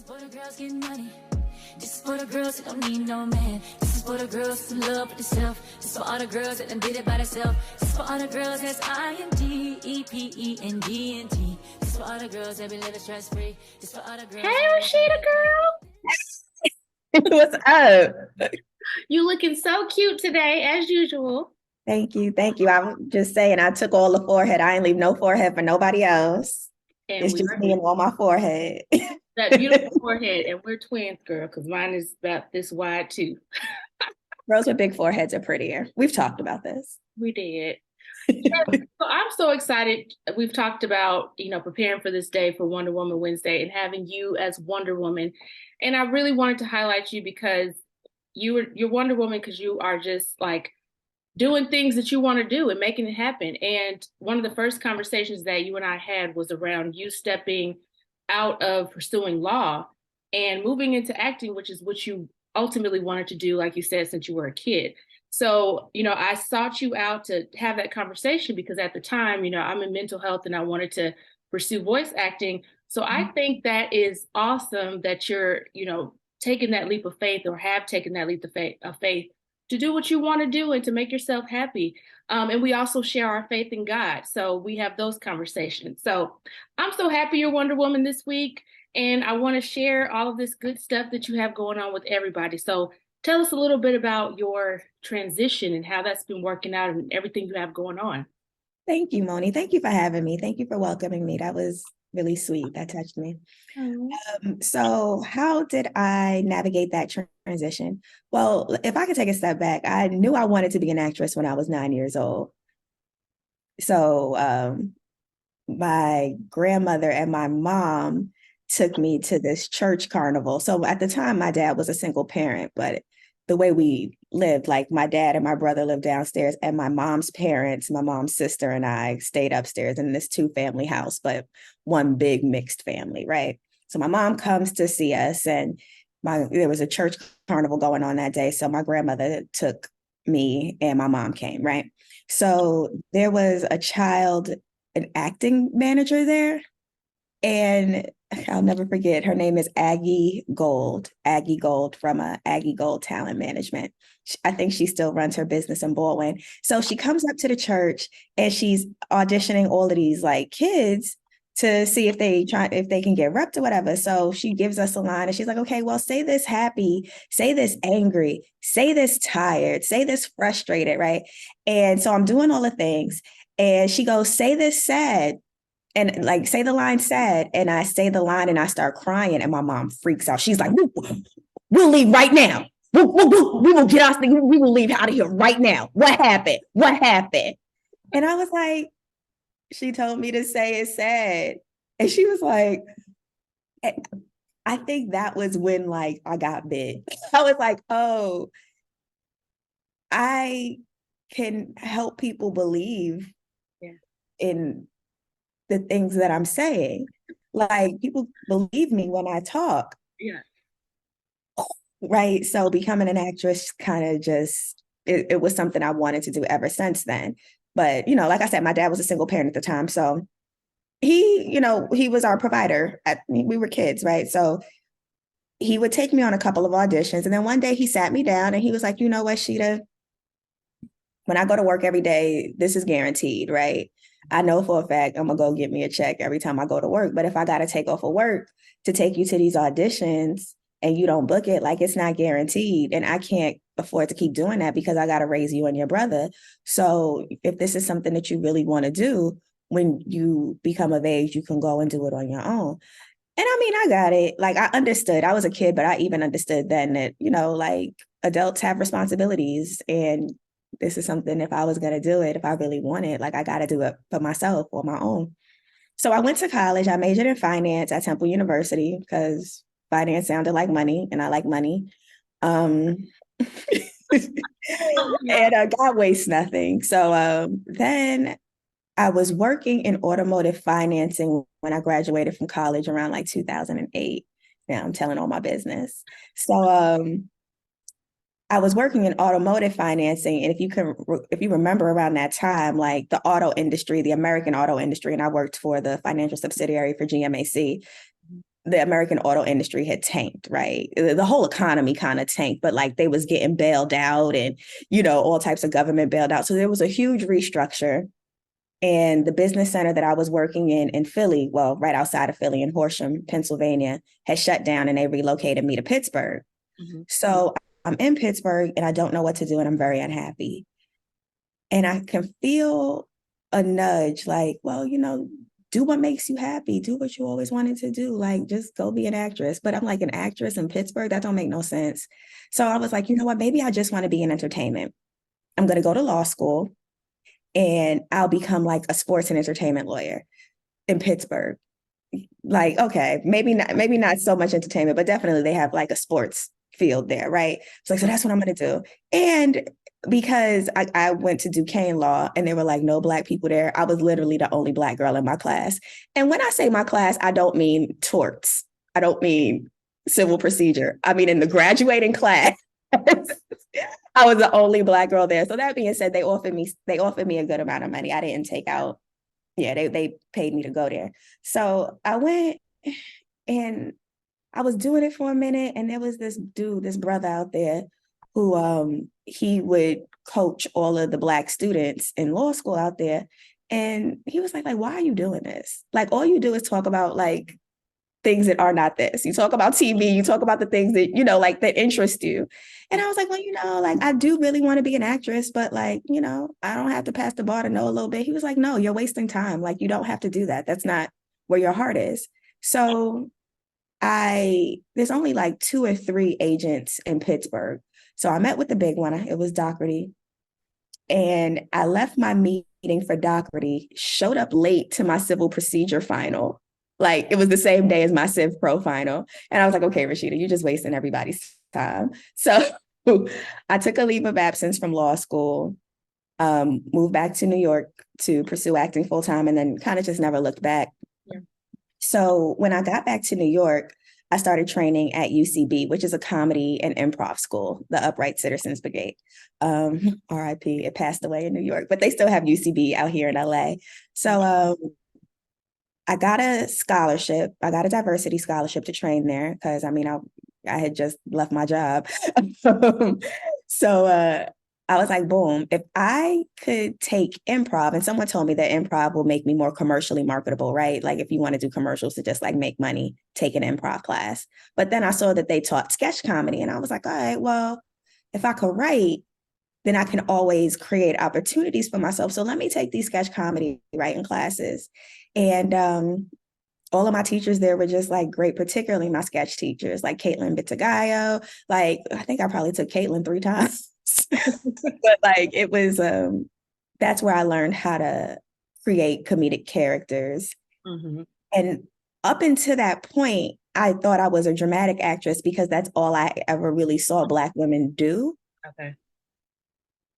for the girls getting money. This is for the girls that don't need no man. This is for the girls in love with themselves. This is for all the girls that done did it by themselves. This is for all the girls that's INDEPENDNT. This is for all the girls that been living stress free. This is for all the girls. Hey, Rasheda, girl. What's up? You looking so cute today, as usual. Thank you. Thank you. I'm just saying, I took all the forehead. I ain't leave no forehead for nobody else. And It's just me and on my forehead. That beautiful forehead. And we're twins, girl, because mine is about this wide, too. Girls with big foreheads are prettier. We've talked about this. We did. So I'm so excited. We've talked about, preparing for this day for Wonder Woman Wednesday and having you as Wonder Woman. And I really wanted to highlight you because you're Wonder Woman because you are just like doing things that you want to do and making it happen. And one of the first conversations that you and I had was around you stepping out of pursuing law and moving into acting, which is what you ultimately wanted to do, like you said, since you were a kid. So, I sought you out to have that conversation because at the time, I'm in mental health and I wanted to pursue voice acting. So I think that is awesome that you're, taking that leap of faith or have taken that leap of faith to do what you want to do and to make yourself happy. And we also share our faith in God. So we have those conversations. So I'm so happy you're Wonder Woman this week. And I want to share all of this good stuff that you have going on with everybody. So tell us a little bit about your transition and how that's been working out and everything you have going on. Thank you, Moni. Thank you for having me. Thank you for welcoming me. That was really sweet. That touched me. So how did I navigate that transition? Well, if I could take a step back, I knew I wanted to be an actress when I was 9 years old. So my grandmother and my mom took me to this church carnival. So at the time, my dad was a single parent, but the way we lived, like my dad and my brother lived downstairs and my mom's parents, my mom's sister and I stayed upstairs in this 2-family house, but one big mixed family, right? So my mom comes to see us and there was a church carnival going on that day. So my grandmother took me and my mom came, right? So there was an acting manager there. And I'll never forget, her name is Aggie Gold from Aggie Gold Talent Management. I think she still runs her business in Baldwin. So she comes up to the church and she's auditioning all of these like kids to see if they can get repped or whatever. So she gives us a line and she's like, okay, well, say this happy, say this angry, say this tired, say this frustrated, right? And so I'm doing all the things and she goes, say this sad. And like, say the line sad. And I say the line and I start crying and my mom freaks out. She's like, we'll leave right now. We will get us. We will leave out of here right now. What happened? What happened? And I was like, she told me to say it's sad. And she was like, I think that was when like I got bit. I was like, oh, I can help people believe in the things that I'm saying. Like people believe me when I talk. Yeah. Right. So becoming an actress kind of just, it was something I wanted to do ever since then. But, like I said, my dad was a single parent at the time. So he was our provider. We were kids, right? So he would take me on a couple of auditions. And then one day he sat me down and he was like, you know what, Sheeta, when I go to work every day, this is guaranteed, right? I know for a fact I'm going to go get me a check every time I go to work. But if I got to take off of work to take you to these auditions and you don't book it, like it's not guaranteed. And I can't afford to keep doing that because I got to raise you and your brother. So if this is something that you really want to do, when you become of age, you can go and do it on your own. And I mean, I got it. Like I understood. I was a kid, but I even understood then that, like adults have responsibilities and this is something, if I was going to do it, if I really want it, like I got to do it for myself or my own. So I went to college. I majored in finance at Temple University because finance sounded like money and I like money. And God wastes nothing. So then I was working in automotive financing when I graduated from college around like 2008. Now I'm telling all my business. So I was working in automotive financing. And if you remember around that time, like the auto industry, the American auto industry, and I worked for the financial subsidiary for GMAC, the American auto industry had tanked, right? The whole economy kind of tanked, but like they was getting bailed out and, all types of government bailed out. So there was a huge restructure. And the business center that I was working in Philly, well, right outside of Philly in Horsham, Pennsylvania, had shut down and they relocated me to Pittsburgh. Mm-hmm. So I'm in Pittsburgh and I don't know what to do and I'm very unhappy. And I can feel a nudge like, well, do what makes you happy. Do what you always wanted to do. Like, just go be an actress. But I'm like, an actress in Pittsburgh? That don't make no sense. So I was like, you know what? Maybe I just want to be in entertainment. I'm going to go to law school and I'll become like a sports and entertainment lawyer in Pittsburgh. Like, okay, maybe not so much entertainment, but definitely they have like a sports field there, right? So that's what I'm going to do. And because I went to Duquesne Law and there were like no Black people there, I was literally the only Black girl in my class. And when I say my class, I don't mean torts. I don't mean civil procedure. I mean in the graduating class. I was the only Black girl there. So that being said, they offered me a good amount of money. I didn't take out. Yeah, they paid me to go there. So I went and I was doing it for a minute. And there was this brother out there who he would coach all of the Black students in law school out there. And he was like, why are you doing this? Like, all you do is talk about like things that are not this. You talk about TV, you talk about the things that, like that interest you. And I was like, well, like I do really want to be an actress, but like, I don't have to pass the bar to know a little bit. He was like, no, you're wasting time. Like, you don't have to do that. That's not where your heart is. So there's only like 2 or 3 agents in Pittsburgh. So I met with the big one. It was Doherty. And I left my meeting for Doherty, showed up late to my civil procedure final. Like, it was the same day as my Civ Pro final. And I was like, okay, Rasheda, you're just wasting everybody's time. So I took a leave of absence from law school, moved back to New York to pursue acting full time, and then kind of just never looked back. Yeah. So when I got back to New York, I started training at UCB, which is a comedy and improv school, the Upright Citizens Brigade. RIP, it passed away in New York, but they still have UCB out here in LA. So I got a scholarship. I got a diversity scholarship to train there because, I had just left my job. So I was like, boom, if I could take improv, and someone told me that improv will make me more commercially marketable, right? Like if you want to do commercials to just like make money, take an improv class. But then I saw that they taught sketch comedy and I was like, all right, well, if I could write, then I can always create opportunities for myself. So let me take these sketch comedy writing classes. And all of my teachers there were just like great, particularly my sketch teachers, like Caitlin Bitagayo. Like, I think I probably took Caitlin 3 times. But like it was that's where I learned how to create comedic characters. Mm-hmm. And up until that point, I thought I was a dramatic actress because that's all I ever really saw Black women do. Okay.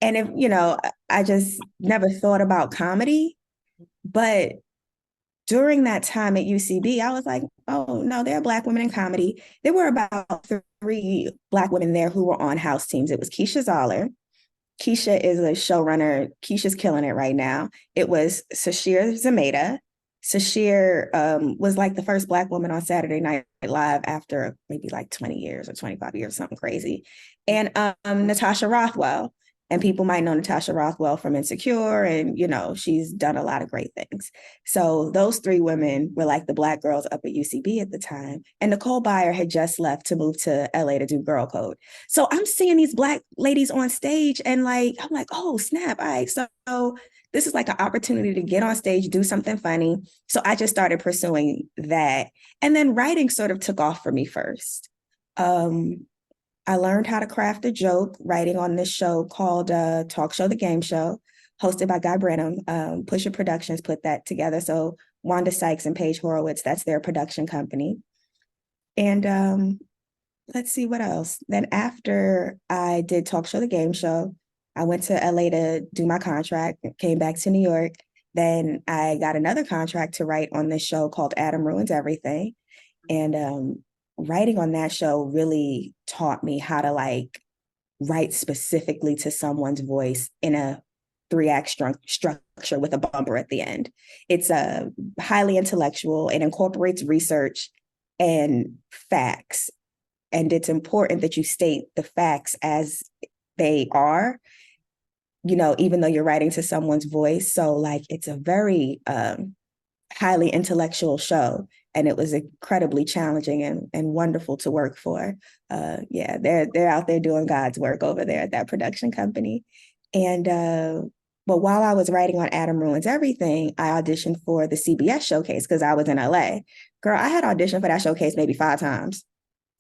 And if I just never thought about comedy. But during that time at UCB, I was like, oh no, there are Black women in comedy. There were about 3 Black women there who were on house teams. It was Keisha Zoller. Keisha is a showrunner. Keisha's killing it right now. It was Sashir Zameda. Sashir was like the first Black woman on Saturday Night Live after maybe like 20 years or 25 years, something crazy. And Natasha Rothwell. And people might know Natasha Rothwell from Insecure, and she's done a lot of great things. So those 3 women were like the Black girls up at UCB at the time. And Nicole Byer had just left to move to LA to do Girl Code. So I'm seeing these Black ladies on stage, and I'm like, oh snap! All right, so this is like an opportunity to get on stage, do something funny. So I just started pursuing that, and then writing sort of took off for me first. I learned how to craft a joke writing on this show called Talk Show, the Game Show, hosted by Guy Branum. Pusher Productions put that together. So Wanda Sykes and Paige Horowitz, that's their production company. And let's see what else. Then after I did Talk Show, the Game Show, I went to LA to do my contract, came back to New York. Then I got another contract to write on this show called Adam Ruins Everything. And writing on that show really taught me how to write specifically to someone's voice in a 3-act structure with a bumper at the end. It's highly intellectual. It incorporates research and facts. And it's important that you state the facts as they are, even though you're writing to someone's voice. So like, it's a very highly intellectual show. And it was incredibly challenging and wonderful to work for. Yeah, they're out there doing God's work over there at that production company. And but while I was writing on Adam Ruins Everything, I auditioned for the CBS showcase because I was in LA. Girl, I had auditioned for that showcase maybe 5 times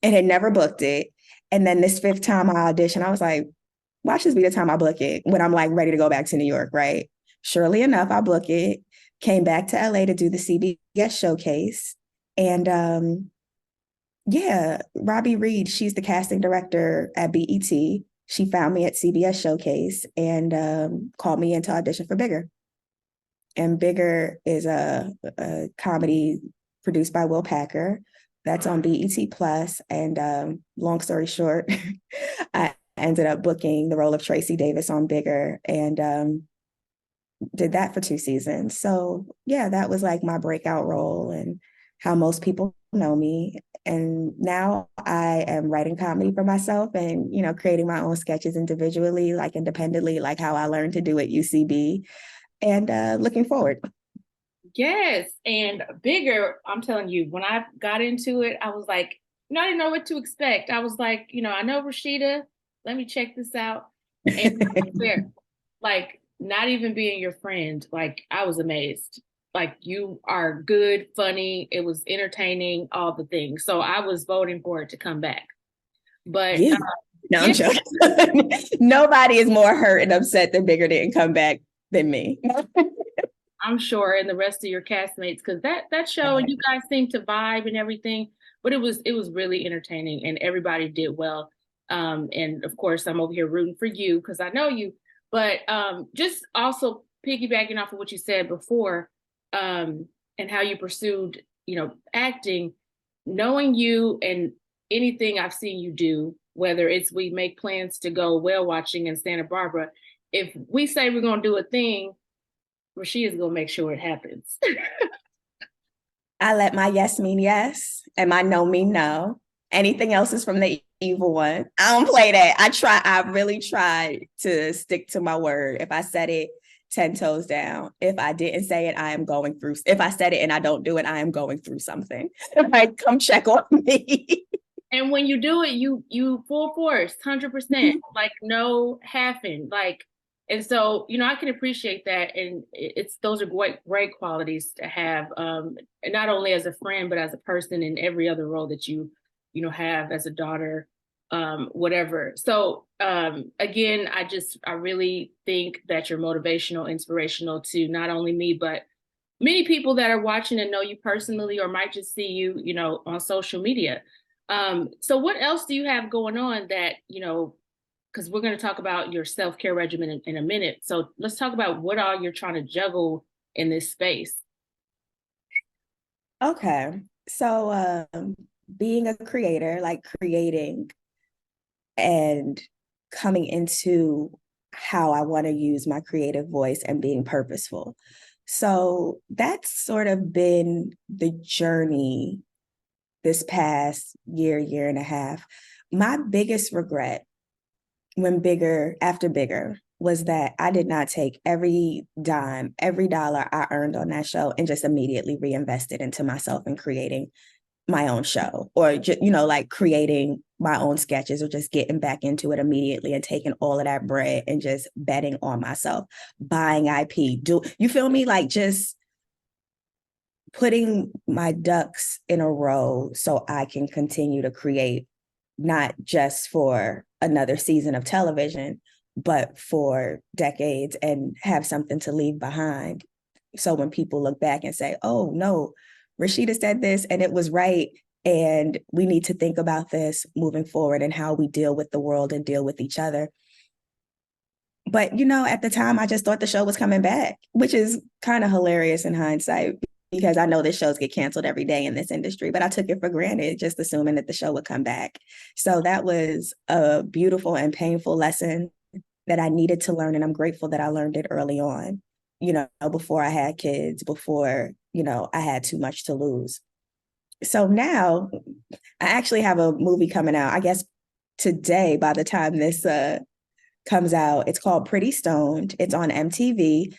and had never booked it. And then this 5th time I auditioned, I was like, watch this be the time I book it when I'm like ready to go back to New York, right? Surely enough, I book it, came back to LA to do the CBS showcase. And yeah, Robbie Reed, she's the casting director at BET. She found me at CBS Showcase and called me in to audition for Bigger. And Bigger is a comedy produced by Will Packer that's on BET Plus. And long story short, I ended up booking the role of Tracy Davis on Bigger and did that for 2 seasons. So yeah, that was like my breakout role and how most people know me. And now I am writing comedy for myself and, creating my own sketches individually, like independently, like how I learned to do at UCB, and looking forward. Yes. And Bigger, I'm telling you, when I got into it, I was like, I didn't know what to expect. I was like, I know Rasheda, let me check this out. And like, not even being your friend, like, I was amazed. Like, you are good, funny, it was entertaining, all the things. So I was voting for it to come back. But yeah. No, I'm joking. Nobody is more hurt and upset that Bigger didn't come back than me. I'm sure, and the rest of your castmates, because that show, and you guys seemed to vibe and everything, but it was really entertaining and everybody did well. And of course, I'm over here rooting for you because I know you. But just also piggybacking off of what you said before, and how you pursued, acting, knowing you and anything I've seen you do, whether it's we make plans to go whale watching in Santa Barbara, if we say we're gonna do a thing, Rasheda's gonna make sure it happens. I let my yes mean yes and my no mean no. Anything else is from the evil one. I don't play that. I really try to stick to my word. If I said it, 10 toes down. If I didn't say it, I am going through. If I said it and I don't do it, I am going through something. Like, come check on me. And when you do it, you full force, 100%, like no halving, like. And so, I can appreciate that. And those are great qualities to have, not only as a friend, but as a person in every other role that you have as a daughter, whatever. So, again, I really think that you're motivational, inspirational to not only me, but many people that are watching and know you personally, or might just see you, on social media. So what else do you have going on that, because we're going to talk about your self-care regimen in a minute. So let's talk about what all you're trying to juggle in this space. Okay. So being a creator, like creating and coming into how I want to use my creative voice and being purposeful. So that's sort of been the journey this past year and a half. My biggest regret after Bigger was that I did not take every dime, every dollar I earned on that show and just immediately reinvest it into myself and creating my own show, or just, like creating my own sketches, or just getting back into it immediately and taking all of that bread and just betting on myself, buying IP. You feel me? Like, just putting my ducks in a row so I can continue to create, not just for another season of television, but for decades, and have something to leave behind. So when people look back and say, oh no, Rasheda said this and it was right, and we need to think about this moving forward and how we deal with the world and deal with each other. But, at the time, I just thought the show was coming back, which is kind of hilarious in hindsight, because I know that shows get canceled every day in this industry, but I took it for granted, just assuming that the show would come back. So that was a beautiful and painful lesson that I needed to learn. And I'm grateful that I learned it early on, before I had kids, before, I had too much to lose. so now I actually have a movie coming out, I guess today, by the time this comes out. It's called Pretty Stoned. It's on MTV.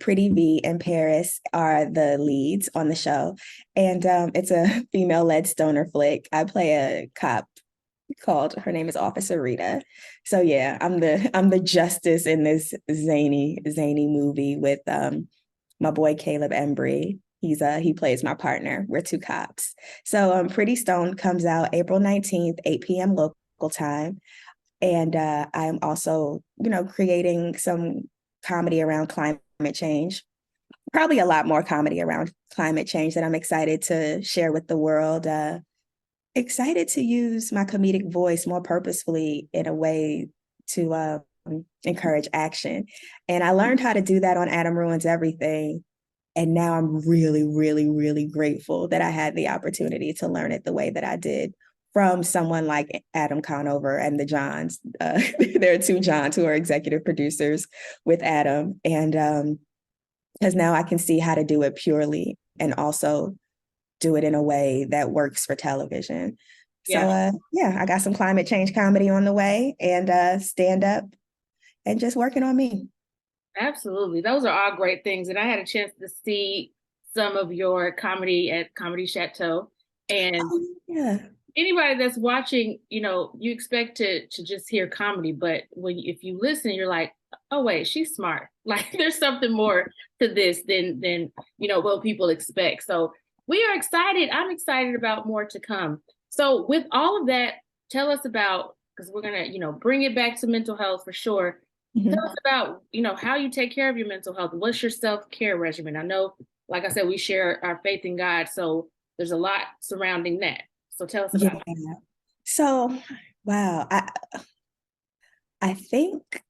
Pretty V and Paris are the leads on the show. And it's a female-led stoner flick. I play a cop called, her name is Officer Rita. So yeah, I'm the justice in this zany movie with my boy Caleb Embry. He plays my partner. We're two cops. So Pretty Stoned comes out April 19th, 8 p.m. local time. And I'm also, creating some comedy around climate change, probably a lot more comedy around climate change that I'm excited to share with the world. Excited to use my comedic voice more purposefully in a way to encourage action. And I learned how to do that on Adam Ruins Everything. And now I'm really, really, really grateful that I had the opportunity to learn it the way that I did from someone like Adam Conover and the Johns. There are two Johns who are executive producers with Adam. And because now I can see how to do it purely and also do it in a way that works for television. So yeah, I got some climate change comedy on the way and stand up and just working on me. Absolutely. Those are all great things. And I had a chance to see some of your comedy at Comedy Chateau. And yeah, anybody that's watching, you expect to just hear comedy, but if you listen, you're like, oh wait, she's smart. Like there's something more to this than what people expect. So we are excited. I'm excited about more to come. So with all of that, tell us about, because we're gonna, bring it back to mental health for sure. Tell us about, how you take care of your mental health. What's your self-care regimen? I know, like I said, we share our faith in God, so there's a lot surrounding that. So tell us about it. So, wow, I think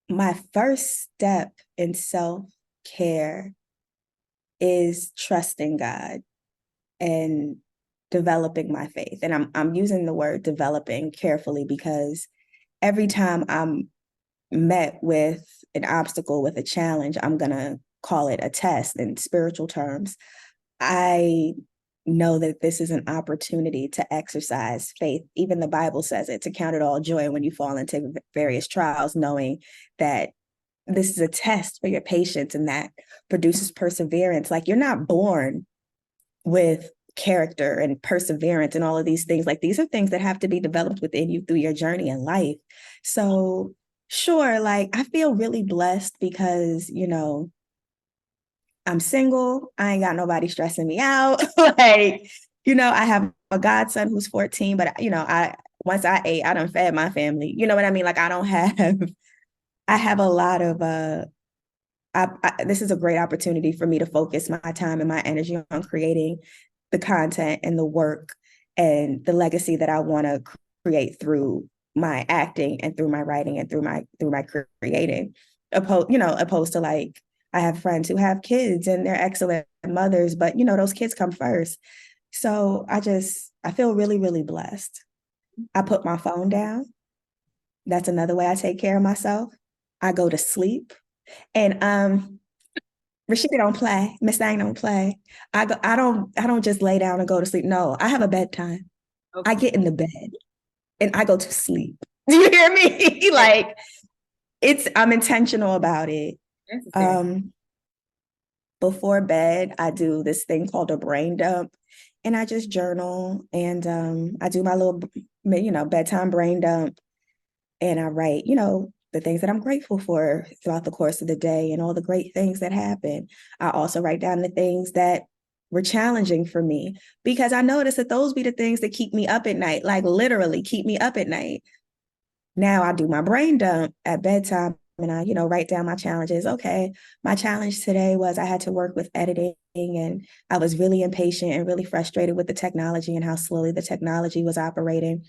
my first step in self-care is trusting God and developing my faith. And I'm using the word developing carefully because every time I'm met with an obstacle, with a challenge, I'm going to call it a test in spiritual terms. I know that this is an opportunity to exercise faith. Even the Bible says it, to count it all joy when you fall into various trials, knowing that this is a test for your patience and that produces perseverance. Like you're not born with character and perseverance and all of these things. Like these are things that have to be developed within you through your journey in life. So sure, like I feel really blessed because, I'm single. I ain't got nobody stressing me out. Like, I have a godson who's 14, but once I ate, I done fed my family. You know what I mean? Like I don't have, I have a lot of this is a great opportunity for me to focus my time and my energy on creating the content and the work and the legacy that I want to create through my acting and through my writing and through my creating. Opposed to like I have friends who have kids and they're excellent mothers, but those kids come first. So I feel really, really blessed. I put my phone down. That's another way I take care of myself. I go to sleep. And Rasheda don't play. Miss Thang don't play. I don't just lay down and go to sleep. No, I have a bedtime. Okay. I get in the bed and I go to sleep. Do you hear me? Like I'm intentional about it. Before bed, I do this thing called a brain dump, and I just journal and I do my little, bedtime brain dump, and I write, the things that I'm grateful for throughout the course of the day and all the great things that happen. I also write down the things that were challenging for me because I noticed that those be the things that keep me up at night, like literally keep me up at night. Now I do my brain dump at bedtime and I, write down my challenges. Okay, my challenge today was I had to work with editing and I was really impatient and really frustrated with the technology and how slowly the technology was operating.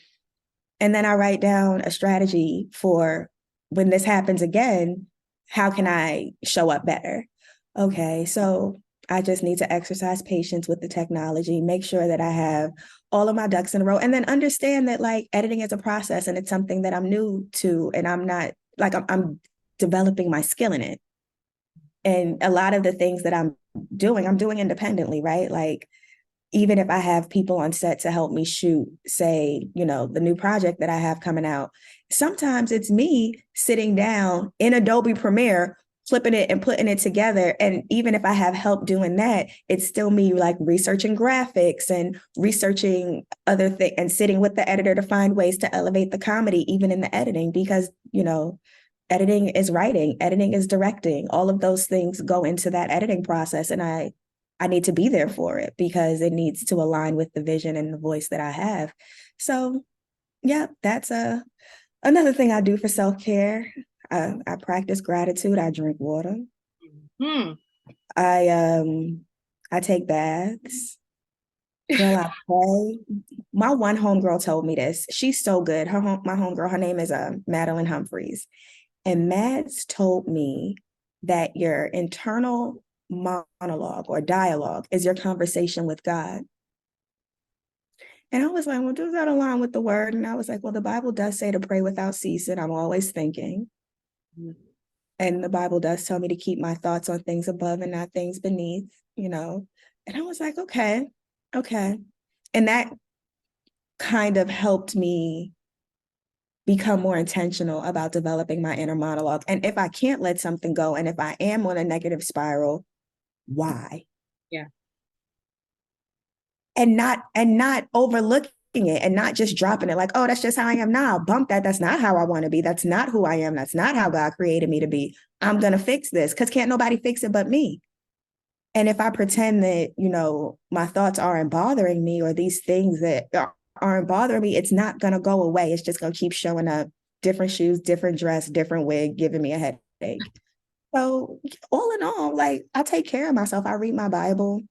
And then I write down a strategy for when this happens again, how can I show up better? Okay, so I just need to exercise patience with the technology, make sure that I have all of my ducks in a row, and then understand that like editing is a process and it's something that I'm new to, and I'm not like I'm developing my skill in it. And a lot of the things that I'm doing independently, right? Like even if I have people on set to help me shoot, say, the new project that I have coming out, sometimes it's me sitting down in Adobe Premiere, flipping it and putting it together. And even if I have help doing that, it's still me like researching graphics and researching other things and sitting with the editor to find ways to elevate the comedy, even in the editing, because, editing is writing, editing is directing. All of those things go into that editing process. And I need to be there for it because it needs to align with the vision and the voice that I have. So yeah, that's another thing I do for self-care. I practice gratitude. I drink water. Hmm. I take baths. Girl, I pray. My one homegirl told me this. She's so good. My homegirl, her name is Madeline Humphreys. And Mads told me that your internal monologue or dialogue is your conversation with God. And I was like, well, does that align with the word? And I was like, well, the Bible does say to pray without ceasing. I'm always thinking. Mm-hmm. And the Bible does tell me to keep my thoughts on things above and not things beneath, And I was like, okay. And that kind of helped me become more intentional about developing my inner monologue. And if I can't let something go, and if I am on a negative spiral, why? Yeah. And not overlooking it and not just dropping it like, oh, that's just how I am now. Bump that. That's not how I want to be. That's not who I am. That's not how God created me to be. I'm going to fix this because can't nobody fix it but me. And if I pretend that, my thoughts aren't bothering me or these things that aren't bothering me, it's not going to go away. It's just going to keep showing up. Different shoes, different dress, different wig, giving me a headache. So all in all, like I take care of myself. I read my Bible.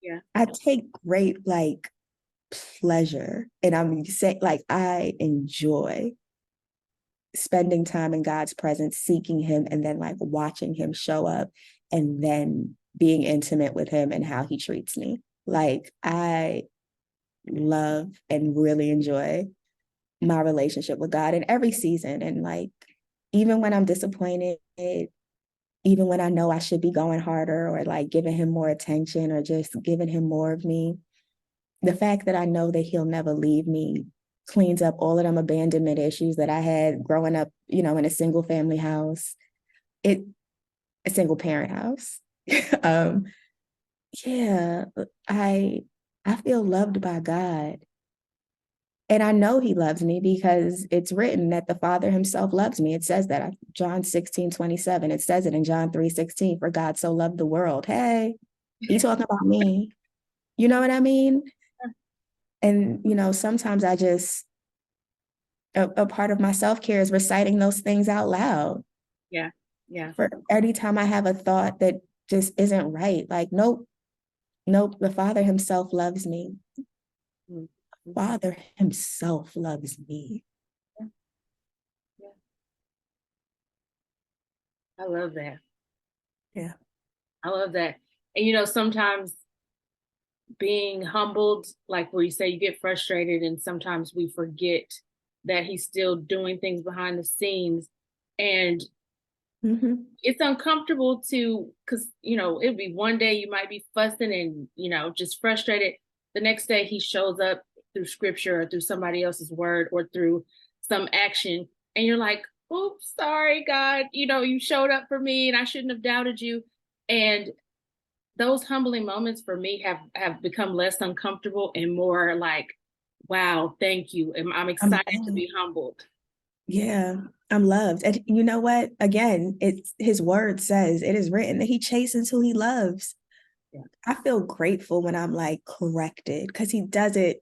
Yeah. I take great pleasure. And I'm saying I enjoy spending time in God's presence, seeking him, and then watching him show up and then being intimate with him and how he treats me. I love and really enjoy my relationship with God in every season. And even when I'm disappointed, even when I know I should be going harder or giving him more attention or just giving him more of me, the fact that I know that he'll never leave me cleans up all of them abandonment issues that I had growing up, in a single family house, a single parent house. Yeah, I feel loved by God. And I know he loves me because it's written that the Father himself loves me. It says that John 16:27. It says it in John 3:16, for God so loved the world. Hey, he's talking about me. You know what I mean? And, sometimes I just, a part of my self-care is reciting those things out loud. Yeah. Yeah. For every time I have a thought that just isn't right, nope, the Father himself loves me. Mm-hmm. Father himself loves me. Yeah. Yeah. I love that. Yeah. I love that. And sometimes being humbled, like where you say you get frustrated and sometimes we forget that he's still doing things behind the scenes. And it's uncomfortable because, it'd be one day you might be fussing and, just frustrated. The next day he shows up through scripture or through somebody else's word or through some action. And you're like, oops, sorry, God, you showed up for me and I shouldn't have doubted you. And those humbling moments for me have become less uncomfortable and more like, wow, thank you. And I'm excited to be humbled. Yeah, I'm loved. And you know what? Again, it's his word says it is written that he chastens who he loves. Yeah. I feel grateful when I'm corrected because he does it.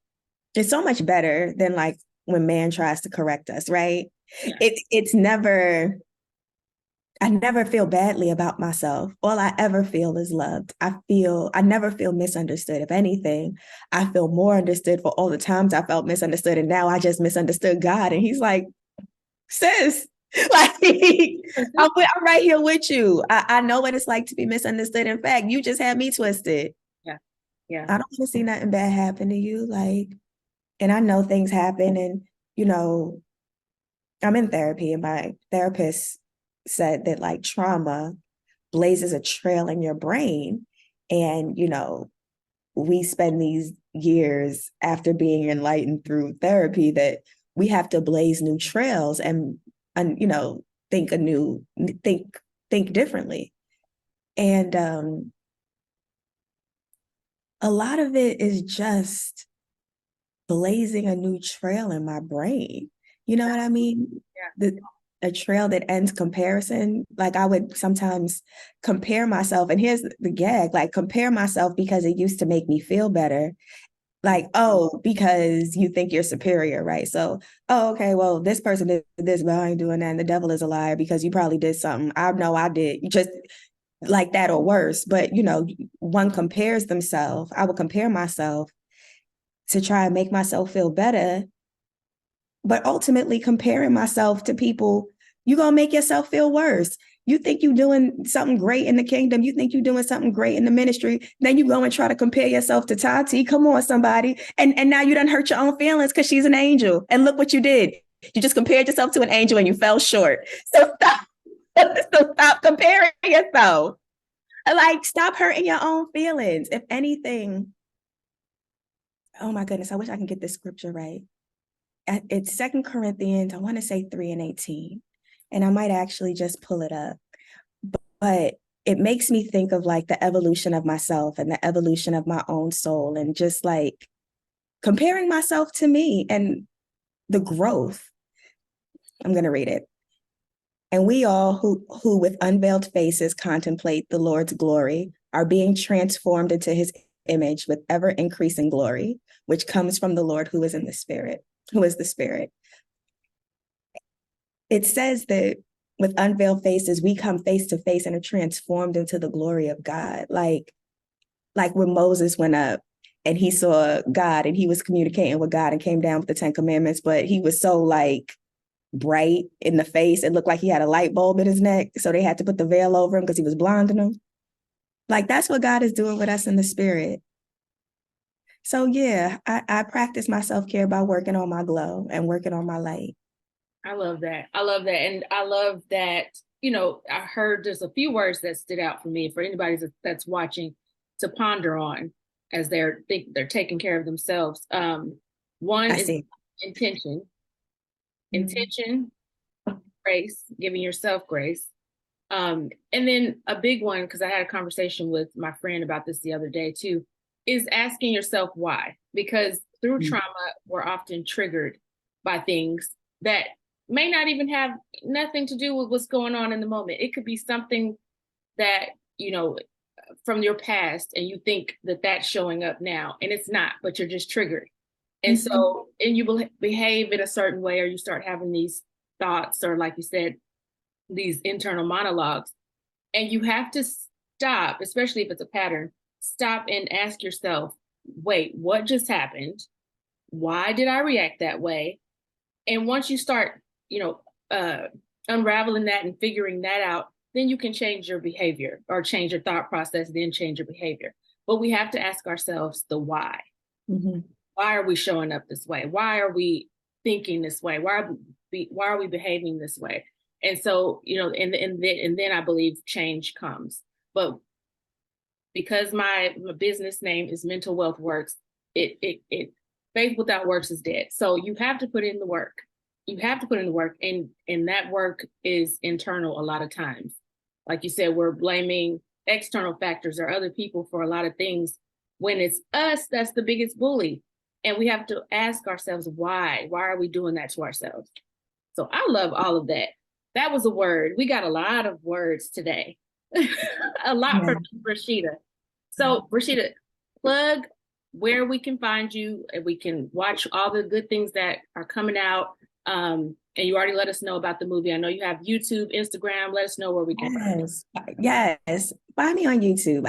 It's so much better than when man tries to correct us, right? Yeah. It's never, I never feel badly about myself. All I ever feel is loved. I never feel misunderstood. If anything, I feel more understood for all the times I felt misunderstood. And now I just misunderstood God. And he's like, sis, I'm right here with you. I know what it's like to be misunderstood. In fact, you just had me twisted. Yeah. Yeah. I don't want to see nothing bad happen to you. And I know things happen and, I'm in therapy and my therapist said that trauma blazes a trail in your brain. And, we spend these years after being enlightened through therapy that we have to blaze new trails and you know, think think differently. And a lot of it is just blazing a new trail in my brain. You know what I mean? Yeah. A trail that ends comparison. Like I would sometimes compare myself, and here's the gag, like compare myself because it used to make me feel better. Like, oh, because you think you're superior, right? So, oh, okay, well, this person did this, but I ain't doing that. And the devil is a liar because you probably did something. I know I did. You just like that or worse. But, you know, one compares themselves. I would compare myself to try and make myself feel better. But ultimately, comparing myself to people, you're going to make yourself feel worse. You think you're doing something great in the kingdom. You think you're doing something great in the ministry. Then you go and try to compare yourself to Tati. Come on, somebody. And now you done hurt your own feelings because she's an angel. And look what you did. You just compared yourself to an angel and you fell short. So stop. So stop comparing yourself. Like, stop hurting your own feelings. If anything, oh my goodness, I wish I can get this scripture right. It's 2 Corinthians, I want to say 3:18. And I might actually just pull it up. But it makes me think of like the evolution of myself and the evolution of my own soul and just like comparing myself to me and the growth. I'm going to read it. And we all who with unveiled faces contemplate the Lord's glory are being transformed into his image with ever increasing glory, which comes from the Lord who is in the Spirit, who is the Spirit. It says that with unveiled faces, we come face to face and are transformed into the glory of God. Like when Moses went up and he saw God and he was communicating with God and came down with the 10 Commandments, but he was so like bright in the face. It looked like he had a light bulb in his neck. So they had to put the veil over him because he was blinding him. Like that's what God is doing with us in the spirit. So yeah, I practice my self-care by working on my glow and working on my light. I love that. I love that. And I love that, you know, I heard there's a few words that stood out for me for anybody that's watching to ponder on as they're taking care of themselves. One is intention. Intention, grace, giving yourself grace. And then a big one, because I had a conversation with my friend about this the other day too, is asking yourself why. Because through trauma, we're often triggered by things that may not even have nothing to do with what's going on in the moment. It could be something that, you know, from your past and you think that that's showing up now and it's not, but you're just triggered. And so, and you will behave in a certain way, or you start having these thoughts, or like you said, these internal monologues. And you have to stop, especially if it's a pattern, stop and ask yourself, wait, what just happened? Why did I react that way? And once you start, you know, unraveling that and figuring that out, then you can change your behavior or change your thought process, then change your behavior. But we have to ask ourselves the why. Why are we showing up this way? Why are we thinking this way? Why are we behaving this way? And so, you know, and then I believe change comes. But because my business name is Mental Wealth Works, it faith without works is dead. So you have to put in the work. You have to put in the work, and that work is internal a lot of times. Like you said, we're blaming external factors or other people for a lot of things when it's us that's the biggest bully. And we have to ask ourselves why. Why are we doing that to ourselves? So I love all of that. That was a word. We got a lot of words today. A lot from Rasheda. So Rasheda, plug where we can find you and we can watch all the good things that are coming out. And you already let us know about the movie. I know you have YouTube, Instagram. Let us know where we can find you. Yes. Find me on YouTube.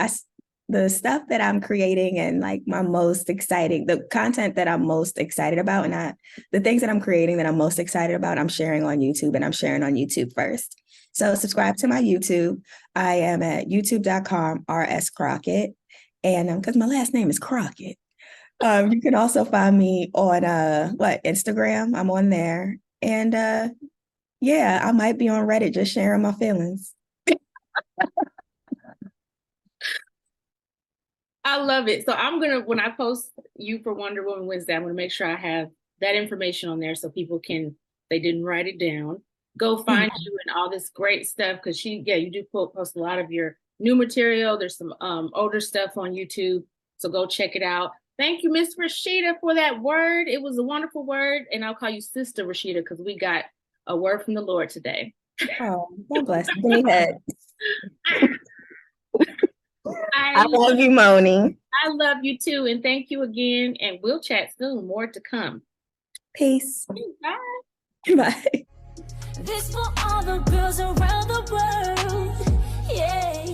The stuff that I'm creating and like my most exciting, the content that I'm most excited about and the things that I'm creating that I'm most excited about, I'm sharing on YouTube, and I'm sharing on YouTube first. So subscribe to my YouTube. I am at youtube.com RS Crockett. And because my last name is Crockett. You can also find me on Instagram. I'm on there. And yeah, I might be on Reddit just sharing my feelings. I love it. So I'm gonna, when I post you for Wonder Woman Wednesday, I'm gonna make sure I have that information on there so people can, they didn't write it down, go find you and all this great stuff. Cause you do post a lot of your new material. There's some older stuff on YouTube. So go check it out. Thank you, Miss Rasheda, for that word. It was a wonderful word. And I'll call you Sister Rasheda because we got a word from the Lord today. Oh, God bless you. Go ahead. I love you, Moni. I love you too. And thank you again. And we'll chat soon. More to come. Peace. Bye. Bye. This for all the girls around the world. Yeah.